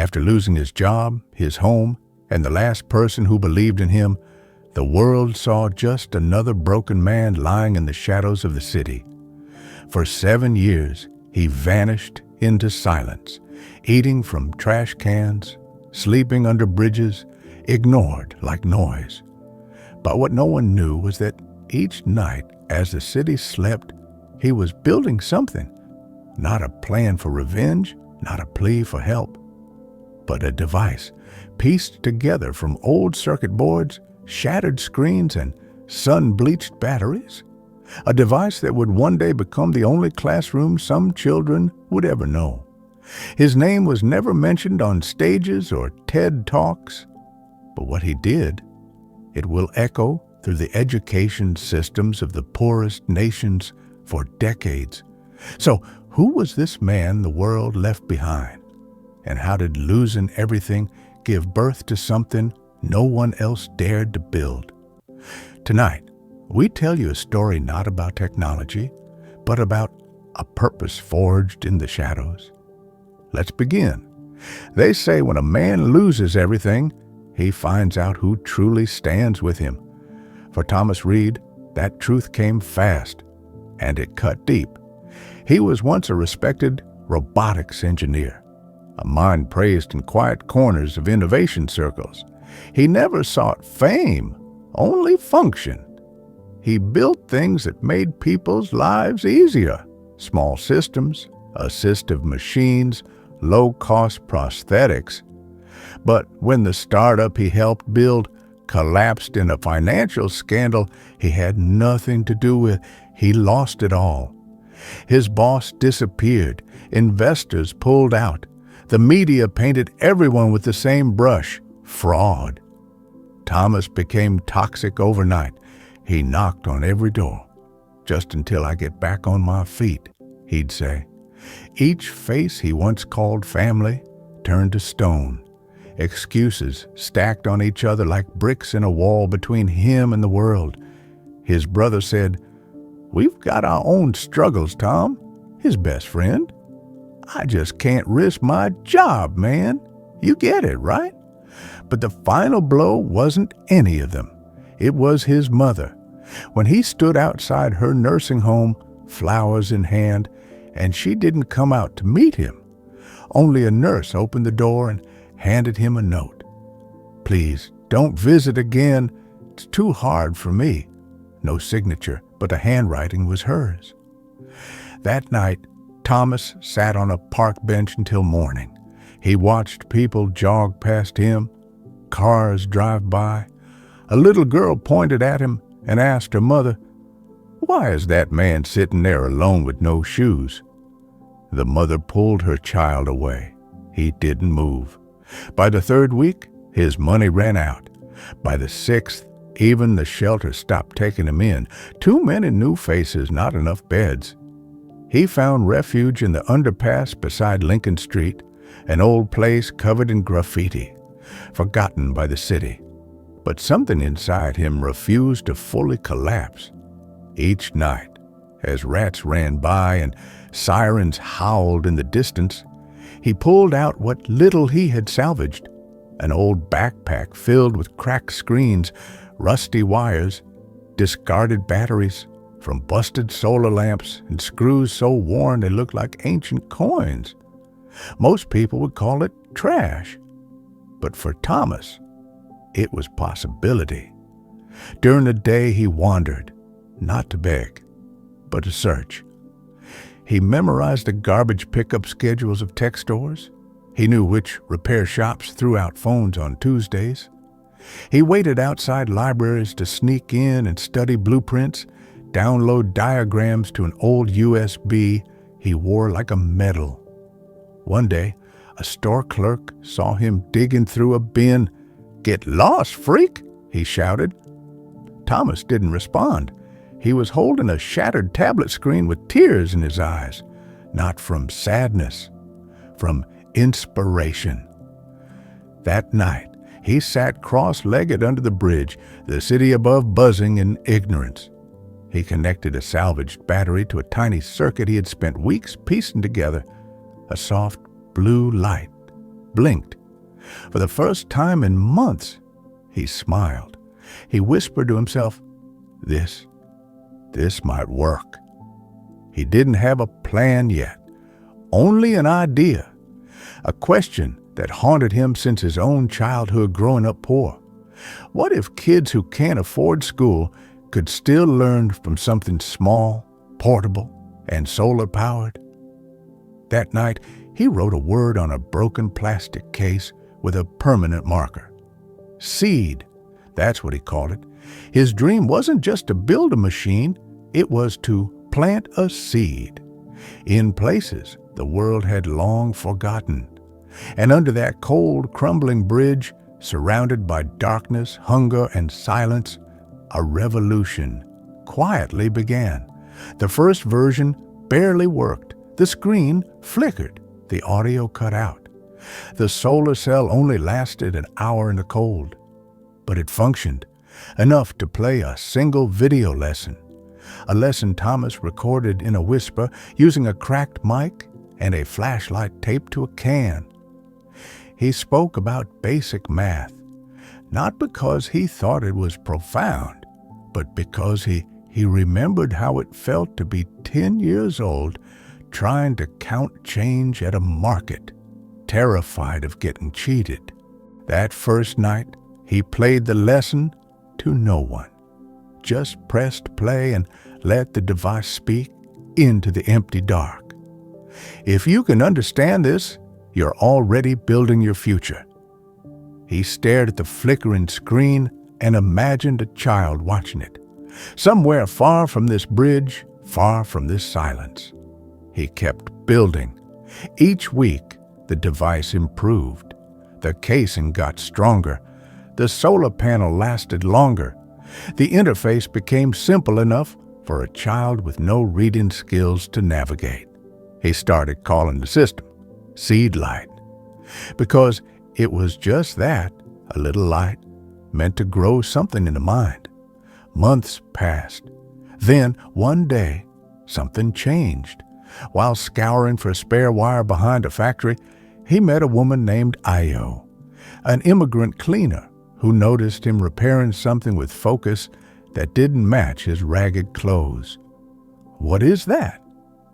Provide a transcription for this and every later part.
After losing his job, his home, and the last person who believed in him, the world saw just another broken man lying in the shadows of the city. For 7 years, he vanished into silence, eating from trash cans, sleeping under bridges, ignored like noise. But what no one knew was that each night, as the city slept, he was building something. Not a plan for revenge, not a plea for help, but a device pieced together from old circuit boards, shattered screens, and sun-bleached batteries. A device that would one day become the only classroom some children would ever know. His name was never mentioned on stages or TED Talks, but what he did, it will echo through the education systems of the poorest nations for decades. So, who was this man the world left behind? And how did losing everything give birth to something no one else dared to build? Tonight, we tell you a story not about technology, but about a purpose forged in the shadows. Let's begin. They say when a man loses everything, he finds out who truly stands with him. For Thomas Reed, that truth came fast, and it cut deep. He was once a respected robotics engineer, a mind praised in quiet corners of innovation circles. He never sought fame, only function. He built things that made people's lives easier. Small systems, assistive machines, low-cost prosthetics. But when the startup he helped build collapsed in a financial scandal he had nothing to do with, he lost it all. His boss disappeared, investors pulled out, the media painted everyone with the same brush, fraud. Thomas became toxic overnight. He knocked on every door. Just until I get back on my feet, he'd say. Each face he once called family turned to stone. Excuses stacked on each other like bricks in a wall between him and the world. His brother said, "We've got our own struggles, Tom," his best friend. "I just can't risk my job, man. You get it, right?" But the final blow wasn't any of them. It was his mother. When he stood outside her nursing home, flowers in hand, and she didn't come out to meet him. Only a nurse opened the door and handed him a note. "Please, don't visit again. It's too hard for me." No signature, but the handwriting was hers. That night, Thomas sat on a park bench until morning. He watched people jog past him, cars drive by. A little girl pointed at him and asked her mother, "Why is that man sitting there alone with no shoes?" The mother pulled her child away. He didn't move. By the 3rd week, his money ran out. By the 6th, even the shelter stopped taking him in. Too many new faces, not enough beds. He found refuge in the underpass beside Lincoln Street, an old place covered in graffiti, forgotten by the city. But something inside him refused to fully collapse. Each night, as rats ran by and sirens howled in the distance, he pulled out what little he had salvaged, an old backpack filled with cracked screens, rusty wires, discarded batteries, from busted solar lamps and screws so worn they looked like ancient coins. Most people would call it trash. But for Thomas, it was possibility. During the day he wandered, not to beg, but to search. He memorized the garbage pickup schedules of tech stores. He knew which repair shops threw out phones on Tuesdays. He waited outside libraries to sneak in and study blueprints, download diagrams to an old USB he wore like a medal. One day, a store clerk saw him digging through a bin. "Get lost, freak!" he shouted. Thomas didn't respond. He was holding a shattered tablet screen with tears in his eyes, not from sadness, from inspiration. That night, he sat cross-legged under the bridge, the city above buzzing in ignorance. He connected a salvaged battery to a tiny circuit he had spent weeks piecing together, a soft blue light blinked. For the first time in months, he smiled. He whispered to himself, This might work. He didn't have a plan yet, only an idea, a question that haunted him since his own childhood growing up poor. What if kids who can't afford school could still learn from something small, portable, and solar-powered? That night, he wrote a word on a broken plastic case with a permanent marker. Seed, that's what he called it. His dream wasn't just to build a machine, it was to plant a seed in places the world had long forgotten. And under that cold, crumbling bridge, surrounded by darkness, hunger, and silence, a revolution quietly began. The first version barely worked. The screen flickered. The audio cut out. The solar cell only lasted an hour in the cold, but it functioned, enough to play a single video lesson. A lesson Thomas recorded in a whisper using a cracked mic and a flashlight taped to a can. He spoke about basic math, not because he thought it was profound, but because he remembered how it felt to be 10 years old trying to count change at a market, terrified of getting cheated. That first night, he played the lesson to no one, just pressed play and let the device speak into the empty dark. If you can understand this, you're already building your future. He stared at the flickering screen and imagined a child watching it, somewhere far from this bridge, far from this silence. He kept building. Each week, the device improved. The casing got stronger. The solar panel lasted longer. The interface became simple enough for a child with no reading skills to navigate. He started calling the system Seed Light, because it was just that, a little light, meant to grow something in the mind. Months passed. Then, one day, something changed. While scouring for spare wire behind a factory, he met a woman named Io, an immigrant cleaner who noticed him repairing something with focus that didn't match his ragged clothes. "What is that?"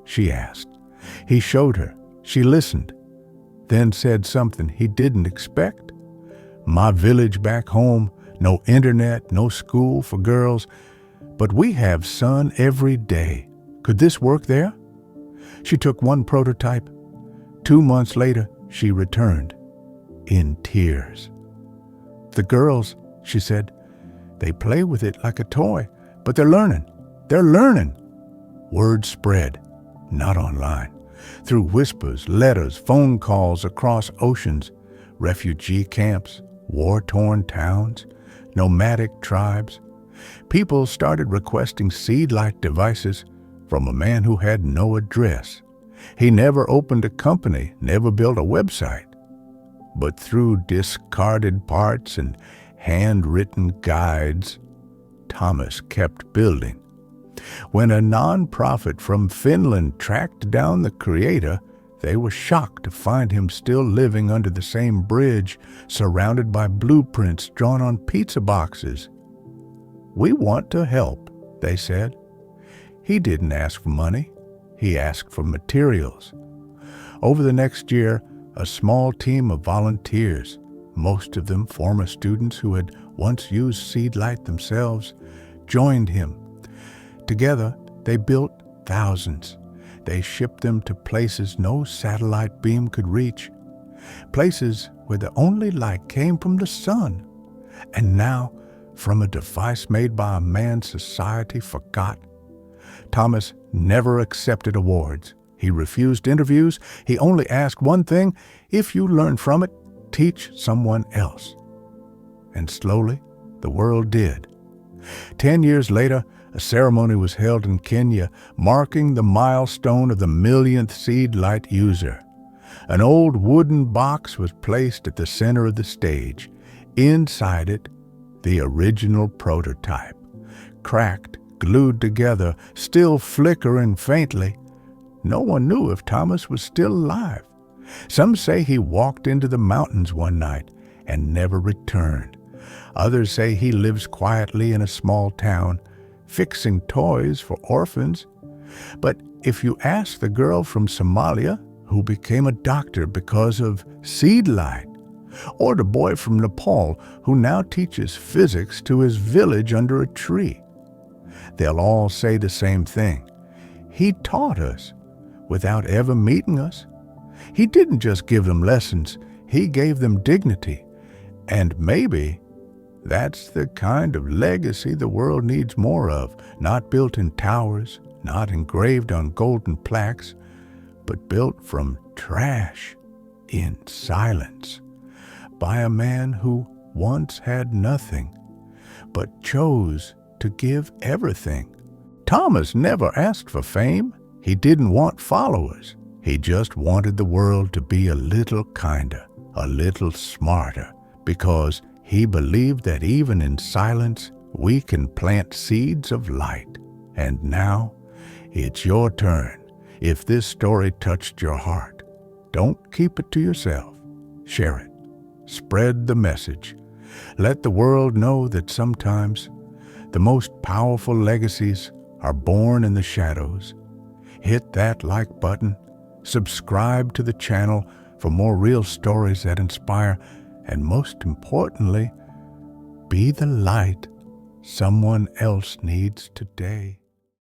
she asked. He showed her. She listened, then said something he didn't expect. "My village back home, no internet, no school for girls, but we have sun every day. Could this work there?" She took one prototype. 2 months later, she returned, in tears. "The girls," she said, "they play with it like a toy, but they're learning. They're learning." Word spread, not online, through whispers, letters, phone calls across oceans, refugee camps, war-torn towns, nomadic tribes. People started requesting Seed-Light devices from a man who had no address. He never opened a company, never built a website. But through discarded parts and handwritten guides, Thomas kept building. When a nonprofit from Finland tracked down the creator, they were shocked to find him still living under the same bridge, surrounded by blueprints drawn on pizza boxes. "We want to help," they said. He didn't ask for money. He asked for materials. Over the next year, a small team of volunteers, most of them former students who had once used Seed-Light themselves, joined him. Together, they built thousands. They shipped them to places no satellite beam could reach, places where the only light came from the sun. And now, from a device made by a man society forgot. Thomas never accepted awards. He refused interviews. He only asked one thing: if you learn from it, teach someone else. And slowly, the world did. 10 years later, a ceremony was held in Kenya, marking the milestone of the millionth Seed-Light user. An old wooden box was placed at the center of the stage. Inside it, the original prototype, cracked, glued together, still flickering faintly. No one knew if Thomas was still alive. Some say he walked into the mountains one night and never returned. Others say he lives quietly in a small town, fixing toys for orphans. But if you ask the girl from Somalia who became a doctor because of seed light, or the boy from Nepal who now teaches physics to his village under a tree, they'll all say the same thing. He taught us without ever meeting us. He didn't just give them lessons, he gave them dignity. And maybe that's the kind of legacy the world needs more of, not built in towers, not engraved on golden plaques, but built from trash, in silence, by a man who once had nothing, but chose to give everything. Thomas never asked for fame. He didn't want followers. He just wanted the world to be a little kinder, a little smarter, because he believed that even in silence, we can plant seeds of light. And now, it's your turn. If this story touched your heart, don't keep it to yourself. Share it. Spread the message. Let the world know that sometimes the most powerful legacies are born in the shadows. Hit that like button. Subscribe to the channel for more real stories that inspire, and most importantly, be the light someone else needs today.